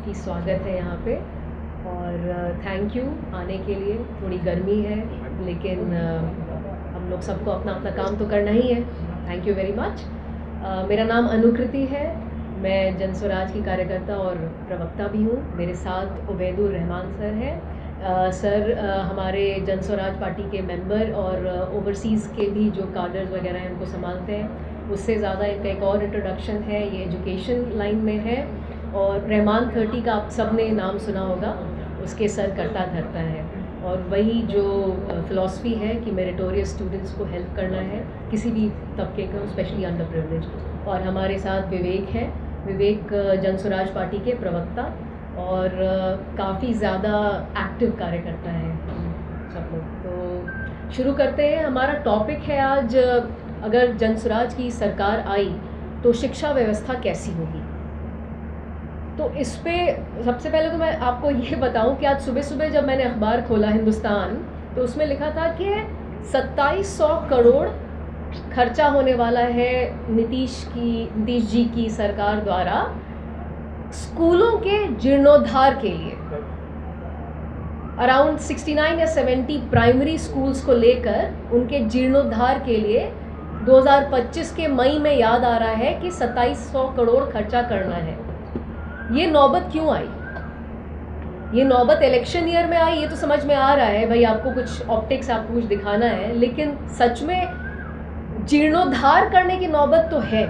काफ़ी स्वागत है यहाँ पे और थैंक यू आने के लिए। थोड़ी गर्मी है लेकिन हम लोग सबको अपना अपना काम तो करना ही है। Thank you very much. मेरा नाम अनुकृति है। मैं जनस्वराज की कार्यकर्ता और प्रवक्ता भी हूँ। मेरे साथ उबैदुर रहमान सर हैं। सर हमारे जनस्वराज पार्टी के मेंबर और ओवरसीज़ के भी जो कार्डर्स वगैरह हैं उनको संभालते हैं। उससे ज़्यादा इनका एक और इंट्रोडक्शन है, ये एजुकेशन लाइन में है और रहमान 30 का आप सब ने नाम सुना होगा, उसके सर करता धरता है। और वही जो फ़िलॉसफी है कि मेरिटोरियस स्टूडेंट्स को हेल्प करना है, किसी भी तबके को, स्पेशली अंडर प्रिविलेज। और हमारे साथ विवेक है। विवेक जनस्वराज पार्टी के प्रवक्ता और काफ़ी ज़्यादा एक्टिव कार्यकर्ता है सब लोग। तो शुरू करते हैं। हमारा टॉपिक है आज, अगर जनस्वराज की सरकार आई तो शिक्षा व्यवस्था कैसी होगी। तो इस पे सबसे पहले तो मैं आपको ये बताऊं कि आज सुबह सुबह जब मैंने अखबार खोला हिंदुस्तान, तो उसमें लिखा था कि 2700 करोड़ खर्चा होने वाला है नीतीश जी की सरकार द्वारा स्कूलों के जीर्णोद्धार के लिए। अराउंड 69 या 70 प्राइमरी स्कूल्स को लेकर उनके जीर्णोद्धार के लिए 2025 के मई में याद आ रहा है कि 2700 करोड़ खर्चा करना है। ये नौबत क्यों आई? ये नौबत इलेक्शन ईयर में आई, ये तो समझ में आ रहा है भाई, आपको कुछ ऑप्टिक्स, आपको कुछ दिखाना है, लेकिन सच में जीर्णोद्धार करने की नौबत तो है।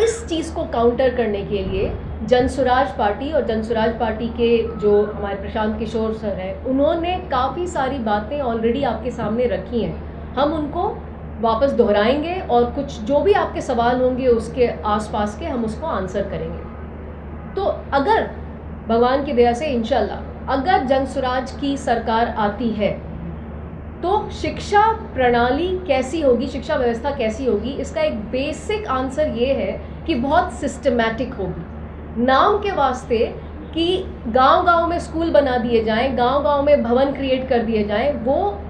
इस चीज़ को काउंटर करने के लिए जनस्वराज पार्टी और जनस्वराज पार्टी के जो हमारे प्रशांत किशोर सर हैं, उन्होंने काफ़ी सारी बातें ऑलरेडी आपके सामने रखी हैं। हम उनको वापस दोहराएंगे और कुछ जो भी आपके सवाल होंगे उसके आसपास के हम उसको आंसर करेंगे। तो अगर भगवान की दया से इंशाल्लाह अगर जनस्वराज की सरकार आती है तो शिक्षा प्रणाली कैसी होगी, शिक्षा व्यवस्था कैसी होगी, इसका एक बेसिक आंसर ये है कि बहुत सिस्टमैटिक होगी। नाम के वास्ते कि गांव-गांव में स्कूल बना दिए जाएं, गांव-गांव में भवन क्रिएट कर दिए जाएं, वो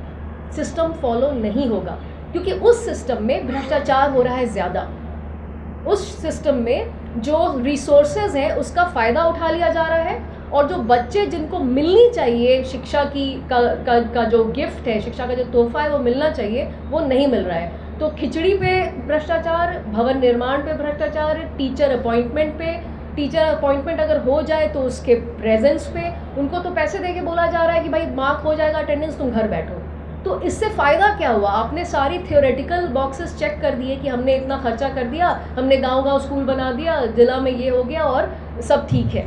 सिस्टम फॉलो नहीं होगा, क्योंकि उस सिस्टम में भ्रष्टाचार हो रहा है ज़्यादा। उस सिस्टम में जो रिसोर्सेज है उसका फ़ायदा उठा लिया जा रहा है और जो बच्चे जिनको मिलनी चाहिए शिक्षा की का जो गिफ्ट है, शिक्षा का जो तोहफा है वो मिलना चाहिए, वो नहीं मिल रहा है। तो खिचड़ी पे भ्रष्टाचार, भवन निर्माण पे भ्रष्टाचार, टीचर अपॉइंटमेंट अगर हो जाए तो उसके प्रेजेंस पे उनको तो पैसे दे के बोला जा रहा है कि भाई मार्क हो जाएगा अटेंडेंस, तुम घर बैठो। तो इससे फ़ायदा क्या हुआ? आपने सारी थियोरेटिकल बॉक्सेस चेक कर दिए कि हमने इतना खर्चा कर दिया, हमने गांव-गांव स्कूल बना दिया, जिला में ये हो गया और सब ठीक है।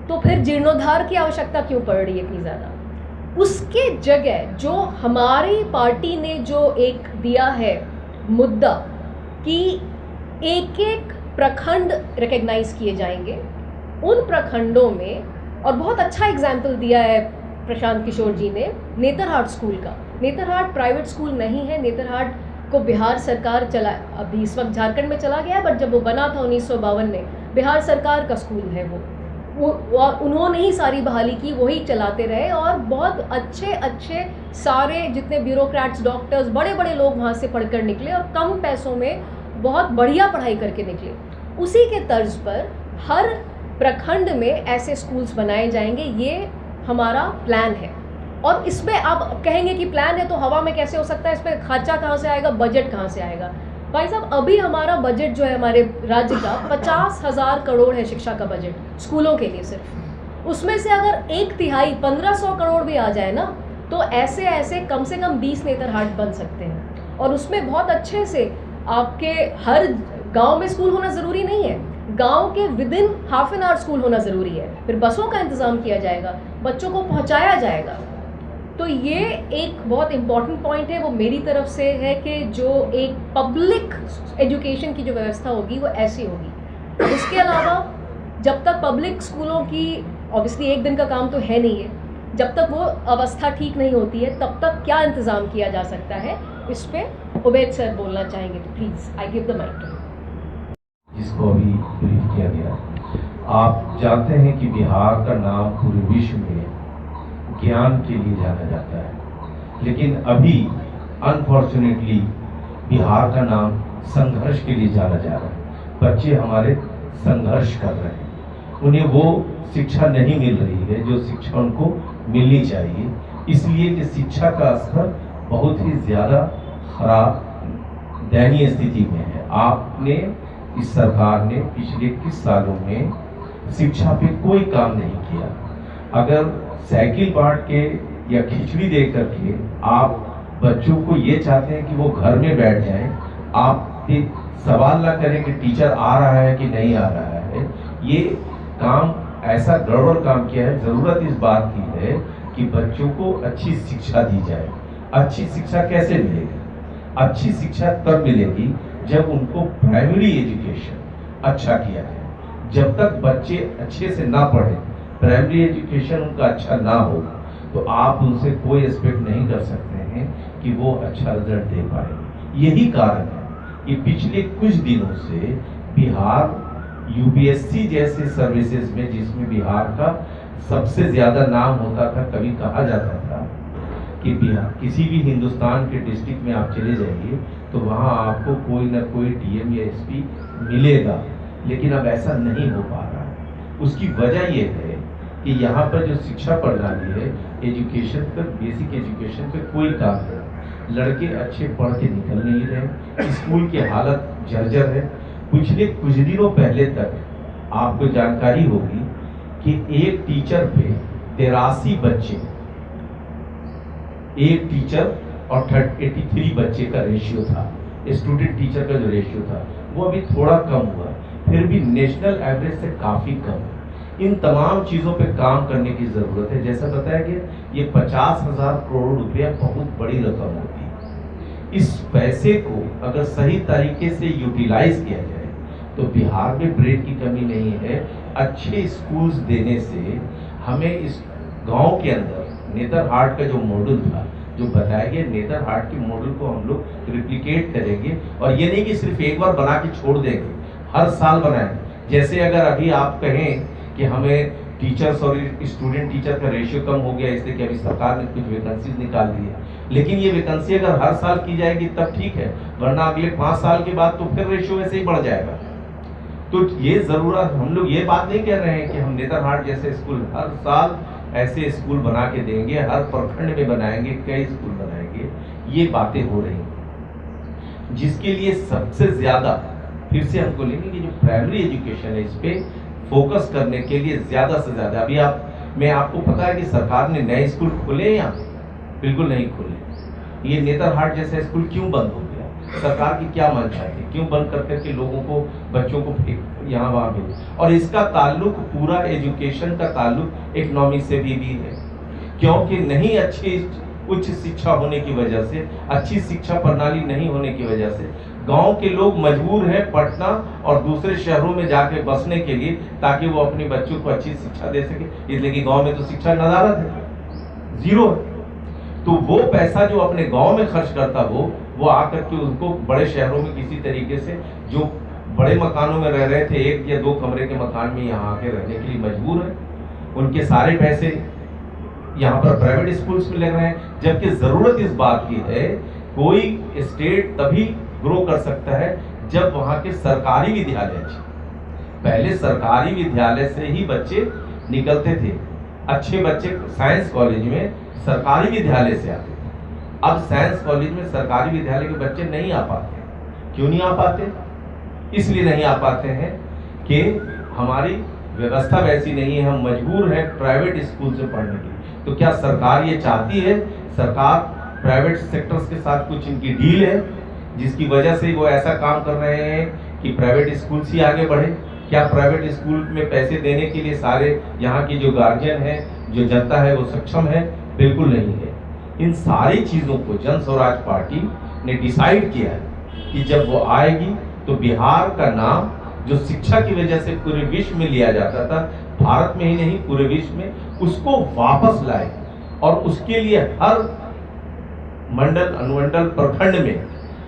तो फिर जीर्णोद्धार की आवश्यकता क्यों पड़ रही है इतनी ज़्यादा? उसके जगह जो हमारी पार्टी ने जो एक दिया है मुद्दा कि एक-एक प्रखंड रिकग्नाइज़ किए जाएंगे, उन प्रखंडों में, और बहुत अच्छा एग्जाम्पल दिया है प्रशांत किशोर जी ने नेतरहाट स्कूल का। नेतरहाट प्राइवेट स्कूल नहीं है। नेतरहाट को बिहार सरकार चला, अभी इस वक्त झारखंड में चला गया है, बट जब वो बना था 1952 में, बिहार सरकार का स्कूल है वो उन्होंने ही सारी बहाली की, वही चलाते रहे और बहुत अच्छे सारे जितने ब्यूरोक्रेट्स, डॉक्टर्स, बड़े बड़े लोग वहाँ से पढ़कर निकले और कम पैसों में बहुत बढ़िया पढ़ाई करके निकले। उसी के तर्ज पर हर प्रखंड में ऐसे स्कूल्स बनाए जाएंगे, ये हमारा प्लान है। और इसमें आप कहेंगे कि प्लान है तो हवा में कैसे हो सकता है, इस पर खर्चा कहाँ से आएगा, बजट कहाँ से आएगा? भाई साहब, अभी हमारा बजट जो है हमारे राज्य का 50,000 करोड़ है शिक्षा का बजट स्कूलों के लिए सिर्फ। उसमें से अगर 1/3 1500 करोड़ भी आ जाए ना, तो ऐसे कम से कम 20 नेतरहाट बन सकते हैं। और उसमें बहुत अच्छे से आपके हर गाँव में स्कूल होना ज़रूरी नहीं है, गांव के within half an hour school होना ज़रूरी है। फिर बसों का इंतज़ाम किया जाएगा, बच्चों को पहुंचाया जाएगा। तो ये एक बहुत इम्पॉर्टेंट पॉइंट है, वो मेरी तरफ से है कि जो एक पब्लिक एजुकेशन की जो व्यवस्था होगी वो ऐसी होगी। इसके अलावा जब तक पब्लिक स्कूलों की, ऑब्वियसली एक दिन का काम तो है नहीं है, जब तक वो अवस्था ठीक नहीं होती है तब तक क्या इंतज़ाम किया जा सकता है, इस पर उबैद सर बोलना चाहेंगे। तो please I give the mic to you. जिसको अभी ब्रीफ किया गया, आप जानते हैं कि बिहार का नाम पूरे विश्व में ज्ञान के लिए जाना जाता है, लेकिन अभी अनफॉर्चुनेटली बिहार का नाम संघर्ष के लिए जाना जा रहा है। बच्चे हमारे संघर्ष कर रहे हैं, उन्हें वो शिक्षा नहीं मिल रही है जो शिक्षा उनको मिलनी चाहिए, इसलिए कि शिक्षा का स्तर बहुत ही ज़्यादा खराब दयनीय स्थिति में है। आपने, इस सरकार ने पिछले 21 सालों में शिक्षा पे कोई काम नहीं किया। अगर साइकिल बांट के या खिचड़ी दे करके आप बच्चों को ये चाहते हैं कि वो घर में बैठ जाएं, आप सवाल ना करें कि टीचर आ रहा है कि नहीं आ रहा है, ये काम ऐसा गड़बड़ काम किया है। ज़रूरत इस बात की है कि बच्चों को अच्छी शिक्षा दी जाए। अच्छी शिक्षा कैसे मिलेगी? अच्छी शिक्षा तब मिलेगी जब उनको प्राइमरी एजुकेशन अच्छा किया जाए। जब तक बच्चे अच्छे से ना पढ़े, प्राइमरी एजुकेशन उनका अच्छा ना हो, तो आप उनसे कोई एक्सपेक्ट नहीं कर सकते हैं कि वो अच्छा रिजल्ट दे पाएंगे। यही कारण है कि पिछले कुछ दिनों से बिहार यूपीएससी जैसे सर्विसेज में, जिसमें बिहार का सबसे ज़्यादा नाम होता था, कभी कहा जाता था कि बिहार किसी भी हिंदुस्तान के डिस्ट्रिक्ट में आप चले जाइए तो वहाँ आपको कोई ना कोई डीएम या एसपी मिलेगा, लेकिन अब ऐसा नहीं हो पा रहा है। उसकी वजह ये है कि यहाँ पर जो शिक्षा प्रणाली है, एजुकेशन पर, बेसिक एजुकेशन पे कोई काम नहीं। लड़के अच्छे पढ़ के निकल नहीं रहे, स्कूल की हालत जर्जर है। पिछले कुछ दिनों पहले तक आपको जानकारी होगी कि एक टीचर पे 83 बच्चे, एक टीचर और 83 बच्चे का रेशियो था। स्टूडेंट टीचर का जो रेशियो था वो अभी थोड़ा कम हुआ, फिर भी नेशनल एवरेज से काफ़ी कम है। इन तमाम चीज़ों पे काम करने की ज़रूरत है। जैसा बताया कि ये 50,000 करोड़ रुपया बहुत बड़ी रकम होती है। इस पैसे को अगर सही तरीके से यूटिलाइज किया जाए तो बिहार में ब्रेन की कमी नहीं है। अच्छे स्कूल्स देने से हमें इस गांव के अंदर नेतरहाट का जो मॉडल था, जो बताया गया, नेतरहाट के मॉडल को हम लोग रिप्लिकेट करेंगे। और ये नहीं कि सिर्फ एक बार बना के छोड़ देंगे, हर साल बनाएंगे। जैसे अगर अभी आप कहें कि हमें टीचर्स और स्टूडेंट टीचर का रेशियो कम हो गया इसलिए कि अभी सरकार ने कुछ वैकेंसीज निकाल दी है, लेकिन ये वैकेंसी अगर हर साल की जाएगी तब ठीक है, वरना अगले 5 साल के बाद तो फिर रेशियो ऐसे ही बढ़ जाएगा। तो ये ज़रूरत, हम लोग ये बात नहीं कह रहे हैं कि हम नेतरहाट जैसे स्कूल हर साल ऐसे स्कूल बना के देंगे, हर प्रखंड में बनाएंगे, कई स्कूल बनाएंगे। ये बातें हो रही हैं, जिसके लिए सबसे ज़्यादा फिर से हमको लेंगे कि जो प्राइमरी एजुकेशन है इस पर फोकस करने के लिए ज़्यादा से ज़्यादा। अभी मैं आपको पता है कि सरकार ने नए स्कूल खोले या बिल्कुल नहीं खोले। ये नेतरहाट जैसा स्कूल क्यों बंद हो गया? सरकार की क्या मंशा थी? क्यों बंद कर करके लोगों को, बच्चों को यहाँ वहाँ भेज? और इसका ताल्लुक, पूरा एजुकेशन का ताल्लुक इकोनॉमी से भी है, क्योंकि नहीं अच्छी उच्च शिक्षा होने की वजह से, अच्छी शिक्षा प्रणाली नहीं होने की वजह से गांव के लोग मजबूर हैं पटना और दूसरे शहरों में जाके बसने के लिए, ताकि वो अपने बच्चों को अच्छी शिक्षा दे सके। इसलिए कि गांव में तो शिक्षा नदारत है, जीरो है। तो वो पैसा जो अपने गांव में खर्च करता वो आकर के उनको बड़े शहरों में किसी तरीके से, जो बड़े मकानों में रह रहे थे, 1 या 2 कमरे के मकान में यहाँ आके रहने के लिए मजबूर है। उनके सारे पैसे यहाँ पर प्राइवेट स्कूल्स में लग रहे हैं, जबकि ज़रूरत इस बात की है, कोई स्टेट तभी ग्रो कर सकता है जब वहाँ के सरकारी विद्यालय अच्छे। पहले सरकारी विद्यालय से ही बच्चे निकलते थे, अच्छे बच्चे साइंस कॉलेज में सरकारी विद्यालय से आते थे। अब साइंस कॉलेज में सरकारी विद्यालय के बच्चे नहीं आ पाते। क्यों नहीं आ पाते? इसलिए नहीं आ पाते हैं कि हमारी व्यवस्था वैसी नहीं है, हम मजबूर हैं प्राइवेट स्कूल से पढ़ने के लिए। तो क्या सरकार ये चाहती है? सरकार प्राइवेट सेक्टर्स के साथ कुछ इनकी डील है जिसकी वजह से वो ऐसा काम कर रहे हैं कि प्राइवेट स्कूल्स ही आगे बढ़े? क्या प्राइवेट स्कूल में पैसे देने के लिए सारे यहाँ की जो गार्जियन है, जो जनता है, वो सक्षम है? बिल्कुल नहीं है। इन सारी चीज़ों को जन स्वराज पार्टी ने डिसाइड किया है कि जब वो आएगी तो बिहार का नाम, जो शिक्षा की वजह से पूरे विश्व में लिया जाता था, भारत में ही नहीं पूरे विश्व में, उसको वापस लाए। और उसके लिए हर मंडल, अनुमंडल, प्रखंड में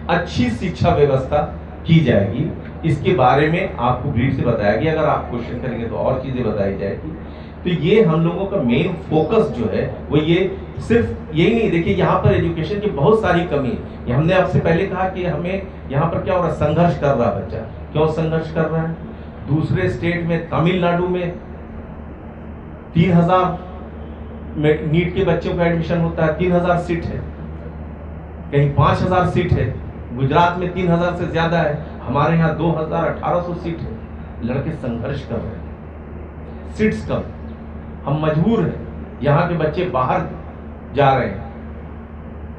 अच्छी शिक्षा व्यवस्था की जाएगी। इसके बारे में आपको ब्रीफ से बताया गया, अगर आप क्वेश्चन करेंगे तो और चीज़ें बताई जाएगी। तो ये हम लोगों का मेन फोकस जो है वो ये सिर्फ यही नहीं। देखिए यहाँ पर एजुकेशन की बहुत सारी कमी है। हमने आपसे पहले कहा कि हमें यहाँ पर क्या हो रहा है, संघर्ष कर रहा है बच्चा। क्यों संघर्ष कर रहा है? दूसरे स्टेट में तमिलनाडु में 3000 में नीट के बच्चों का एडमिशन होता है, 3000 सीट है, कहीं 5000 सीट है, गुजरात में 3000 से ज्यादा है, हमारे यहाँ 2800 सीट है। लड़के संघर्ष कर रहे हैं, सीट्स कम, हम मजबूर हैं, यहाँ के बच्चे बाहर जा रहे हैं,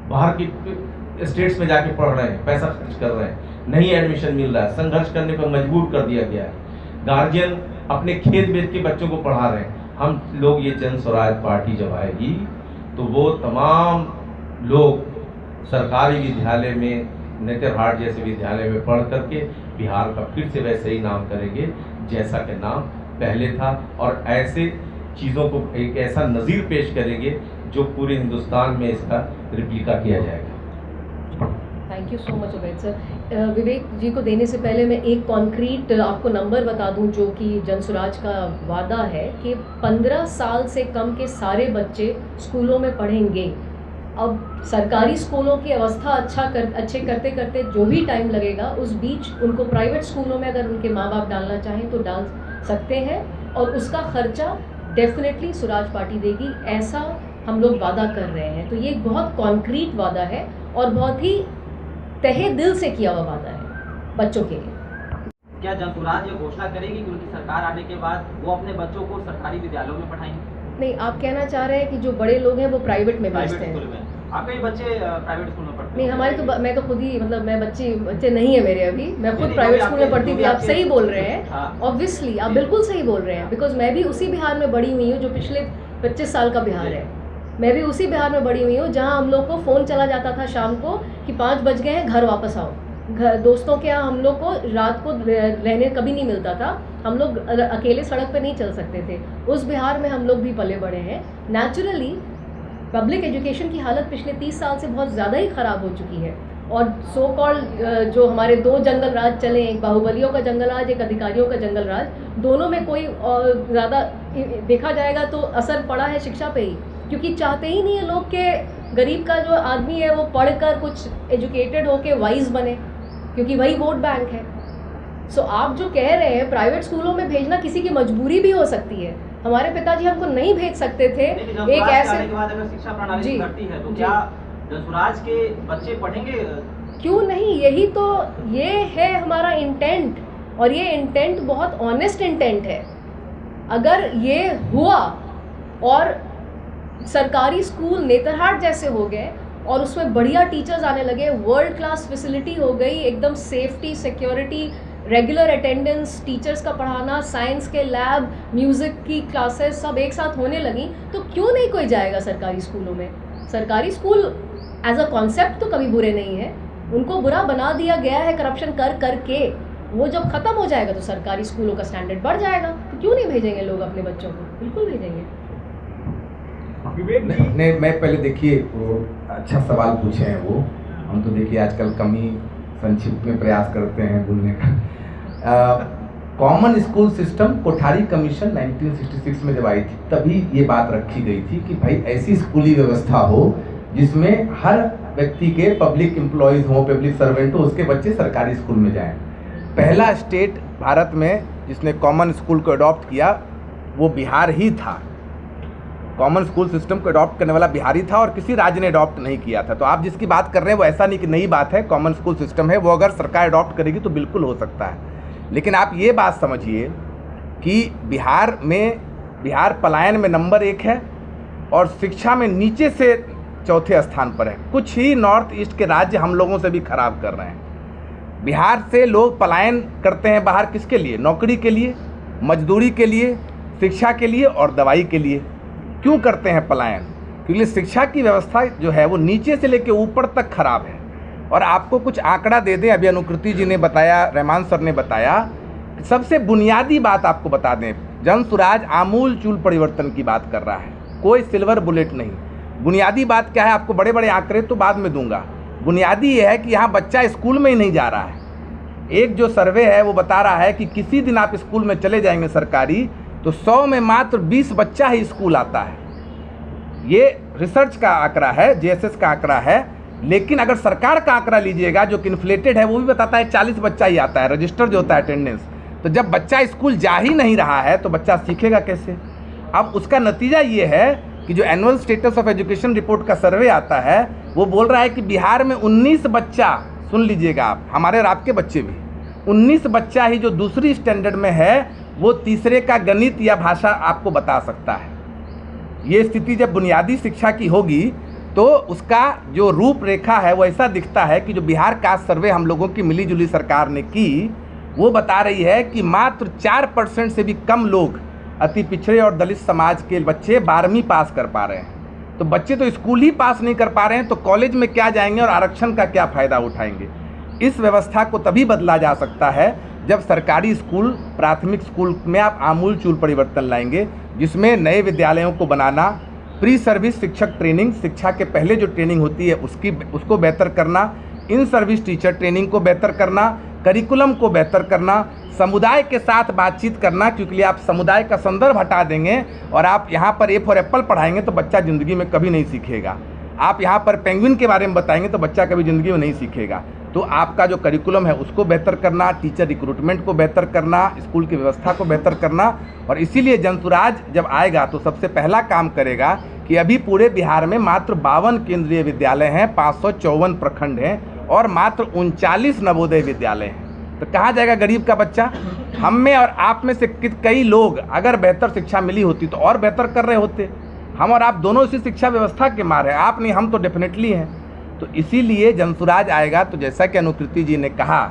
बाहर की स्टेट्स में जाके पढ़ रहे हैं, पैसा खर्च कर रहे हैं, नहीं एडमिशन मिल रहा है, संघर्ष करने पर मजबूर कर दिया गया है। गार्जियन अपने खेत बेच के बच्चों को पढ़ा रहे हैं। हम लोग, ये जन स्वराज पार्टी जब आएगी तो वो तमाम लोग सरकारी विद्यालय में, नेतरहाट जैसे विद्यालय में पढ़ करके बिहार का फिर से वैसे ही नाम करेंगे जैसा कि नाम पहले था, और ऐसे चीज़ों को एक ऐसा नज़ीर पेश करेंगे जो पूरे हिंदुस्तान में इसका रिप्लिका किया जाएगा। Thank you so much Ubaid sir. Vivek ji को देने से पहले मैं एक कॉन्क्रीट आपको नंबर बता दूं जो कि जनसुराज का वादा है कि 15 साल से कम के सारे बच्चे स्कूलों में पढ़ेंगे। अब सरकारी स्कूलों की अवस्था अच्छे करते करते जो भी टाइम लगेगा, उस बीच उनको प्राइवेट स्कूलों में अगर उनके माँ बाप डालना चाहें तो डाल सकते हैं, और उसका खर्चा डेफिनेटली स्वराज पार्टी देगी, ऐसा हम लोग वादा कर रहे हैं। तो ये एक बहुत कॉन्क्रीट वादा है और बहुत ही तहे दिल से किया हुआ वादा है बच्चों के लिए। क्या जनसुराज ये घोषणा करेगी कि उनकी सरकार आने के बाद वो अपने बच्चों को सरकारी विद्यालयों में पढ़ाएंगे? नहीं, आप कहना चाह रहे हैं कि जो बड़े लोग हैं वो प्राइवेट में भेजते हैं। आपके भी बच्चे प्राइवेट स्कूल में पढ़ते हैं? नहीं, हमारे तो मैं तो खुद ही, मतलब मैं बच्चे नहीं है मेरे अभी, मैं खुद प्राइवेट स्कूल में पढ़ती थी। आप सही बोल रहे हैं, ऑब्वियसली आप बिल्कुल सही बोल रहे हैं, बिकॉज मैं भी उसी बिहार में बड़ी हुई हूँ जो पिछले 25 साल का बिहार है। मैं भी उसी बिहार में बड़ी हुई हूँ जहाँ हम लोग को फ़ोन चला जाता था शाम को कि 5 बज गए हैं, घर वापस आओ। घर दोस्तों के यहाँ हम लोग को रात को रहने कभी नहीं मिलता था, हम लोग अकेले सड़क पे नहीं चल सकते थे। उस बिहार में हम लोग भी पले बड़े हैं। नेचुरली पब्लिक एजुकेशन की हालत पिछले 30 साल से बहुत ज़्यादा ही ख़राब हो चुकी है, और सो कॉल्ड जो हमारे 2 जंगल राज चले, एक बाहुबलियों का जंगल राज, एक अधिकारियों का जंगल राज, दोनों में कोई ज़्यादा देखा जाएगा तो असर पड़ा है शिक्षा पे ही, क्योंकि चाहते ही नहीं है लोग के गरीब का जो आदमी है वो पढ़कर कुछ एजुकेटेड होके वाइज बने, क्योंकि वही वोट बैंक है। सो आप जो कह रहे हैं प्राइवेट स्कूलों में भेजना किसी की मजबूरी भी हो सकती है। हमारे पिताजी हमको नहीं भेज सकते थे। एक ऐसे के बाद अगर शिक्षा प्रणाली सुधरती है तो क्या जनसुराज के बच्चे पढ़ेंगे? क्यों नहीं, यही तो ये है हमारा इंटेंट, और ये इंटेंट बहुत ऑनेस्ट इंटेंट है। अगर ये हुआ और सरकारी स्कूल नेतरहाट जैसे हो गए और उसमें बढ़िया टीचर्स आने लगे, वर्ल्ड क्लास फैसिलिटी हो गई, एकदम safety, security, regular attendance, teachers का पढ़ाना, साइंस के लैब, म्यूज़िक की क्लासेस सब एक साथ होने लगी, तो क्यों नहीं कोई जाएगा सरकारी स्कूलों में। सरकारी स्कूल एज अ कॉन्सेप्ट तो कभी बुरे नहीं है, उनको बुरा बना दिया गया है करप्शन कर करके। वो जब ख़त्म हो जाएगा तो सरकारी स्कूलों का स्टैंडर्ड बढ़ जाएगा, तो क्यों नहीं भेजेंगे लोग अपने बच्चों को? बिल्कुल भेजेंगे। नहीं, मैं पहले देखिए वो अच्छा सवाल पूछे हैं वो, हम तो देखिए आजकल कम ही संक्षिप्त में प्रयास करते हैं बोलने का। Common school system Kothari commission 1966 में जब आई थी तभी ये बात रखी गई थी कि भाई ऐसी स्कूली व्यवस्था हो जिसमें हर व्यक्ति के पब्लिक एम्प्लॉयज़ हों, पब्लिक सर्वेंट हो, उसके बच्चे सरकारी स्कूल में जाएं। पहला स्टेट भारत में जिसने कॉमन स्कूल को अडॉप्ट किया वो बिहार ही था। कॉमन स्कूल सिस्टम को अडॉप्ट करने वाला बिहारी था और किसी राज्य ने अडॉप्ट नहीं किया था। तो आप जिसकी बात कर रहे हैं वो ऐसा नहीं कि नई बात है, कॉमन स्कूल सिस्टम है, वो अगर सरकार अडॉप्ट करेगी तो बिल्कुल हो सकता है। लेकिन आप ये बात समझिए कि बिहार पलायन में नंबर 1 है और शिक्षा में नीचे से चौथे स्थान पर है। कुछ ही नॉर्थ ईस्ट के राज्य हम लोगों से भी खराब कर रहे हैं। बिहार से लोग पलायन करते हैं बाहर, किसके लिए? नौकरी के लिए, मजदूरी के लिए, शिक्षा के लिए और दवाई के लिए। क्यों करते हैं पलायन? क्योंकि शिक्षा की व्यवस्था जो है वो नीचे से लेकर ऊपर तक खराब है। और आपको कुछ आंकड़ा दे दें, अभी अनुकृति जी ने बताया, रहमान सर ने बताया, सबसे बुनियादी बात आपको बता दें, जनसुराज आमूल चूल परिवर्तन की बात कर रहा है, कोई सिल्वर बुलेट नहीं। बुनियादी बात क्या है? आपको बड़े बड़े आंकड़े तो बाद में दूंगा। बुनियादी ये है कि यहाँ बच्चा स्कूल में ही नहीं जा रहा है। एक जो सर्वे है वो बता रहा है कि किसी दिन आप स्कूल में चले जाएंगे सरकारी तो 100 में मात्र 20 बच्चा ही स्कूल आता है। ये रिसर्च का आंकड़ा है, JSS का आंकड़ा है। लेकिन अगर सरकार का आंकड़ा लीजिएगा जो कि इन्फ्लेटेड है, वो भी बताता है 40 बच्चा ही आता है, रजिस्टर जो होता है अटेंडेंस। तो जब बच्चा स्कूल जा ही नहीं रहा है तो बच्चा सीखेगा कैसे? अब उसका नतीजा ये है कि जो annual status of education report का सर्वे आता है वो बोल रहा है कि बिहार में 19 बच्चा, सुन लीजिएगा आप, हमारे और आपके बच्चे भी, 19 बच्चा ही जो दूसरी स्टैंडर्ड में है वो तीसरे का गणित या भाषा आपको बता सकता है। ये स्थिति जब बुनियादी शिक्षा की होगी तो उसका जो रूपरेखा है वो ऐसा दिखता है कि जो बिहार कास्ट सर्वे हम लोगों की मिलीजुली सरकार ने की वो बता रही है कि मात्र 4% से भी कम लोग अति पिछड़े और दलित समाज के बच्चे 12वीं पास कर पा रहे हैं। तो बच्चे तो स्कूल ही पास नहीं कर पा रहे हैं तो कॉलेज में क्या जाएंगे और आरक्षण का क्या फ़ायदा उठाएंगे? इस व्यवस्था को तभी बदला जा सकता है जब सरकारी स्कूल, प्राथमिक स्कूल में आप आमूल-चूल परिवर्तन लाएंगे, जिसमें नए विद्यालयों को बनाना, प्री सर्विस शिक्षक ट्रेनिंग, शिक्षा के पहले जो ट्रेनिंग होती है उसको बेहतर करना, इन सर्विस टीचर ट्रेनिंग को बेहतर करना, करिकुलम को बेहतर करना, समुदाय के साथ बातचीत करना, क्योंकि आप समुदाय का संदर्भ हटा देंगे और आप यहाँ पर ए फॉर एप्पल पढ़ाएंगे तो बच्चा ज़िंदगी में कभी नहीं सीखेगा। आप यहाँ पर पेंगुइन के बारे में बताएंगे तो बच्चा कभी ज़िंदगी में नहीं सीखेगा। तो आपका जो करिकुलम है उसको बेहतर करना, टीचर रिक्रूटमेंट को बेहतर करना, स्कूल की व्यवस्था को बेहतर करना। और इसीलिए जनसुराज जब आएगा तो सबसे पहला काम करेगा कि अभी पूरे बिहार में मात्र 52 केंद्रीय विद्यालय हैं, 554 प्रखंड हैं और मात्र 39 नवोदय विद्यालय हैं। तो कहाँ जाएगा गरीब का बच्चा? हम में और आप में से कई लोग अगर बेहतर शिक्षा मिली होती तो और बेहतर कर रहे होते। हम और आप दोनों इसी शिक्षा व्यवस्था के मार हैं, आप नहीं, हम तो डेफिनेटली हैं। तो इसीलिए जनसुराज आएगा तो जैसा कि अनुकृति जी ने कहा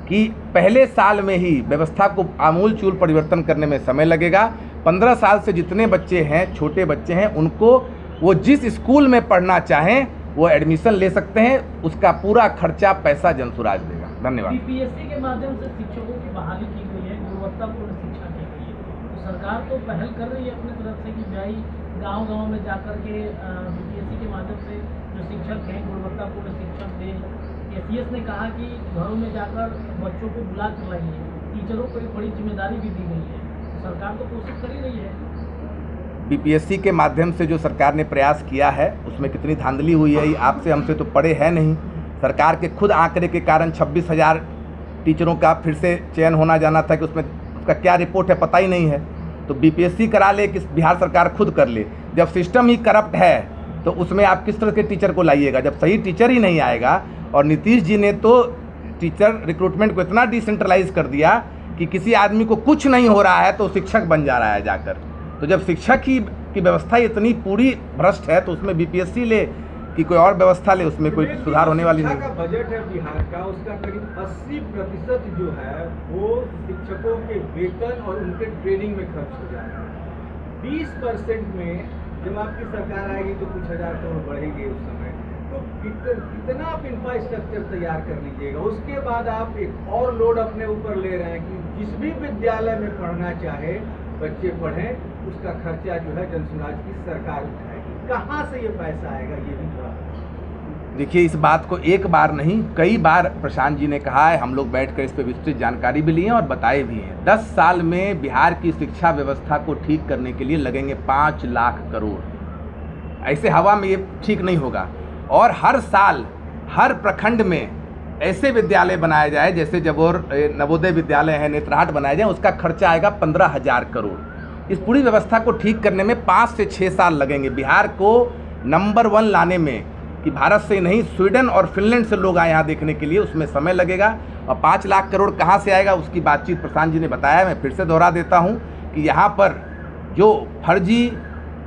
कि पहले साल में ही व्यवस्था को आमूल चूल परिवर्तन करने में समय लगेगा। 15 साल से जितने बच्चे हैं, छोटे बच्चे हैं, उनको वो जिस स्कूल में पढ़ना चाहें वो एडमिशन ले सकते हैं, उसका पूरा खर्चा पैसा जनसुराज देगा। धन्यवाद। बीपीएससी के माध्यम से शिक्षकों की बहाली की गई है, गुणवत्तापूर्ण शिक्षा की गई है, तो सरकार तो पहल कर रही है अपनी तरफ से कि भाई गांव-गांव में जाकर के बीपीएससी के माध्यम से जो शिक्षक हैं गुणवत्तापूर्ण शिक्षक दें। एसीएस ने कहा कि घरों में जाकर बच्चों को बुला कर लाइए, टीचरों को एक बड़ी जिम्मेदारी भी दी गई है, सरकार तो कोशिश कर ही रही है। बीपीएससी के माध्यम से जो सरकार ने प्रयास किया है उसमें कितनी धांधली हुई है आपसे हमसे तो पड़े है नहीं। सरकार के खुद आंकड़े के कारण 26,000 टीचरों का फिर से चयन होना जाना था कि उसमें उसका क्या रिपोर्ट है पता ही नहीं है। तो बीपीएससी करा ले कि बिहार सरकार खुद कर ले। जब सिस्टम ही करप्ट है तो उसमें आप किस तरह के टीचर को लाइएगा जब सही टीचर ही नहीं आएगा। और नीतीश जी ने तो टीचर रिक्रूटमेंट को इतना डिसेंट्रलाइज कर दिया कि किसी आदमी को कुछ नहीं हो रहा है तो शिक्षक बन जा रहा है जाकर। तो जब शिक्षक की व्यवस्था इतनी पूरी भ्रष्ट है तो उसमें बीपीएससी ले कि कोई और व्यवस्था ले, उसमें कोई सुधार होने वाली नहीं। का बजट है बिहार का, उसका करीब 80% जो है वो शिक्षकों के वेतन और उनके ट्रेनिंग में खर्च हो जाएगा। 20% में जब आपकी सरकार आएगी तो कुछ हज़ार करोड़ बढ़ेंगे उस समय। तो कितना आप इंफ्रास्ट्रक्चर तैयार कर लीजिएगा। उसके बाद आप एक और लोड अपने ऊपर ले रहे हैं कि जिस भी विद्यालय में पढ़ना चाहे बच्चे पढ़ें, उसका खर्चा जो है जनसुराज की सरकार उठाएगी। कहाँ से ये पैसा आएगा ये भी थोड़ा देखिए। इस बात को एक बार नहीं कई बार प्रशांत जी ने कहा है, हम लोग बैठकर इस पर विस्तृत जानकारी भी ली है और बताए भी हैं। 10 साल में बिहार की शिक्षा व्यवस्था को ठीक करने के लिए लगेंगे 5 लाख करोड़। ऐसे हवा में ये ठीक नहीं होगा। और हर साल हर प्रखंड में ऐसे विद्यालय बनाए जाए जैसे जबोर नवोदय विद्यालय है, नेत्रहाट बनाए जाए, उसका खर्चा आएगा 15,000 करोड़। इस पूरी व्यवस्था को ठीक करने में 5 से 6 साल लगेंगे। बिहार को नंबर 1 लाने में कि भारत से नहीं स्वीडन और फिनलैंड से लोग आए यहाँ देखने के लिए, उसमें समय लगेगा। और 5 लाख करोड़ कहाँ से आएगा उसकी बातचीत प्रशांत जी ने बताया। मैं फिर से दोहरा देता हूँ कि यहाँ पर जो फर्जी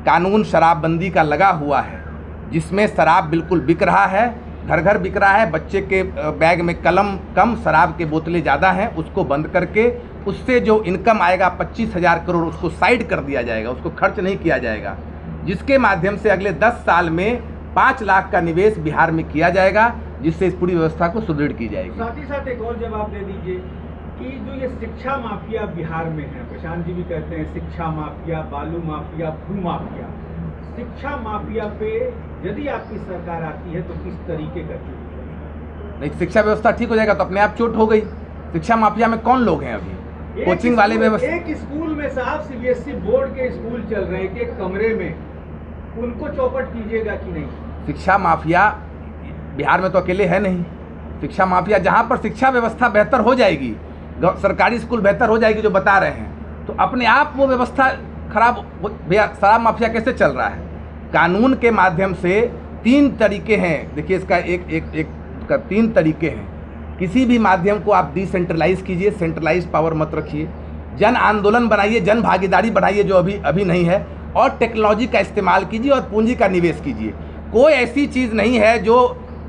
कानून शराबबंदी का लगा हुआ है, जिसमें शराब बिल्कुल बिक रहा है, घर घर बिक रहा है, बच्चे के बैग में कलम कम, शराब के बोतलें ज़्यादा हैं, उसको बंद करके उससे जो इनकम आएगा 25,000 करोड़ उसको साइड कर दिया जाएगा, उसको खर्च नहीं किया जाएगा, जिसके माध्यम से अगले 10 साल में 5 लाख का निवेश बिहार में किया जाएगा, जिससे इस पूरी व्यवस्था को सुदृढ़ की जाएगी। साथ ही साथ एक और जवाब दे दीजिए कि जो ये शिक्षा माफिया बिहार में है, प्रशांत जी भी कहते हैं शिक्षा माफिया, बालू माफिया, भू माफिया, शिक्षा माफिया पे यदि आपकी सरकार आती है तो किस तरीके का चोट? नहीं, शिक्षा व्यवस्था ठीक हो जाएगा तो अपने आप चोट हो गई। शिक्षा माफिया में कौन लोग हैं अभी? कोचिंग वाले व्यवस्था। एक स्कूल में साहब सीबीएसई बोर्ड के स्कूल चल रहे हैं, एक कमरे में, उनको चौपट कीजिएगा कि नहीं? शिक्षा माफिया बिहार में तो अकेले है नहीं। शिक्षा माफिया जहाँ पर शिक्षा व्यवस्था बेहतर हो जाएगी, सरकारी स्कूल बेहतर हो जाएगी जो बता रहे हैं, तो अपने आप वो व्यवस्था खराब। भैया शराब माफिया कैसे चल रहा है? कानून के माध्यम से 3 तरीके हैं, देखिए इसका एक 3 तरीके हैं। किसी भी माध्यम को आप डिसेंट्रलाइज कीजिए, सेंट्रलाइज पावर मत रखिए, जन आंदोलन बनाइए, जन भागीदारी बढ़ाइए जो अभी नहीं है, और टेक्नोलॉजी का इस्तेमाल कीजिए और पूंजी का निवेश कीजिए। कोई ऐसी चीज़ नहीं है जो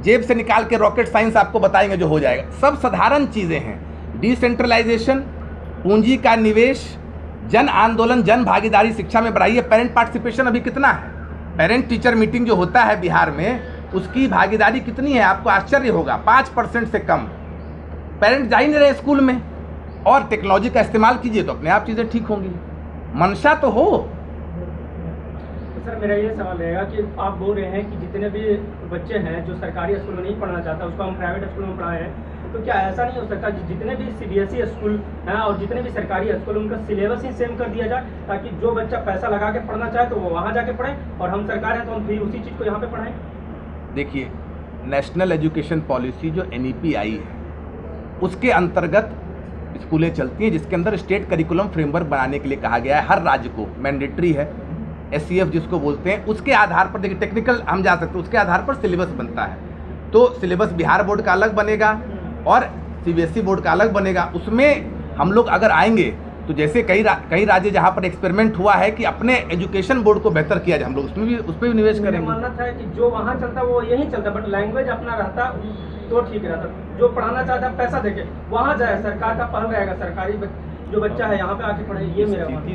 जेब से निकाल के रॉकेट साइंस आपको बताएंगे जो हो जाएगा, सब साधारण चीज़ें हैं। डिसेंट्रलाइजेशन, पूंजी का निवेश, जन आंदोलन, जन भागीदारी शिक्षा में बढ़ाइए। पेरेंट पार्टिसिपेशन अभी कितना है? पेरेंट टीचर मीटिंग जो होता है बिहार में, उसकी भागीदारी कितनी है? आपको आश्चर्य होगा, 5% से कम। पेरेंट जा ही नहीं रहे स्कूल में। और टेक्नोलॉजी का इस्तेमाल कीजिए तो अपने आप चीज़ें ठीक होंगी, मंशा तो हो। सर मेरा ये सवाल रहेगा कि आप बोल रहे हैं कि जितने भी बच्चे हैं जो सरकारी स्कूल में नहीं पढ़ना चाहता उसको हम प्राइवेट स्कूल में पढ़ाए हैं, तो क्या ऐसा नहीं हो सकता कि जितने भी CBSE स्कूल हैं और जितने भी सरकारी स्कूल उनका सिलेबस ही सेम कर दिया जाए, ताकि जो बच्चा पैसा लगा के पढ़ना चाहे तो वो वहाँ जाके पढ़े, और हम सरकार हैं तो हम फिर उसी चीज़ को यहाँ पे पढ़ाएं? देखिए, नेशनल एजुकेशन पॉलिसी जो NEP आई है उसके अंतर्गत स्कूलें चलती हैं, जिसके अंदर स्टेट करिकुलम फ्रेमवर्क बनाने के लिए कहा गया है। हर राज्य को मैंडेटरी है, SCF जिसको बोलते हैं, उसके आधार पर, देखिए टेक्निकल हम जा सकते हैं, उसके आधार पर सिलेबस बनता है। तो सिलेबस बिहार बोर्ड का अलग बनेगा और CBSE बोर्ड का अलग बनेगा। उसमें हम लोग अगर आएंगे तो जैसे कई राज्य जहाँ पर एक्सपेरिमेंट हुआ है कि अपने एजुकेशन बोर्ड को बेहतर किया जाए, हम लोग उस पर भी निवेश करेंगे। मानना था कि जो वहाँ चलता वो यहीं चलता, बट लैंग्वेज अपना रहता तो ठीक रहता। जो पढ़ाना चाहता पैसा देके वहाँ जाए, सरकार का पहल रहेगा, सरकारी जो बच्चा है यहाँ पे आके पढ़े, ये मेरा मानना है।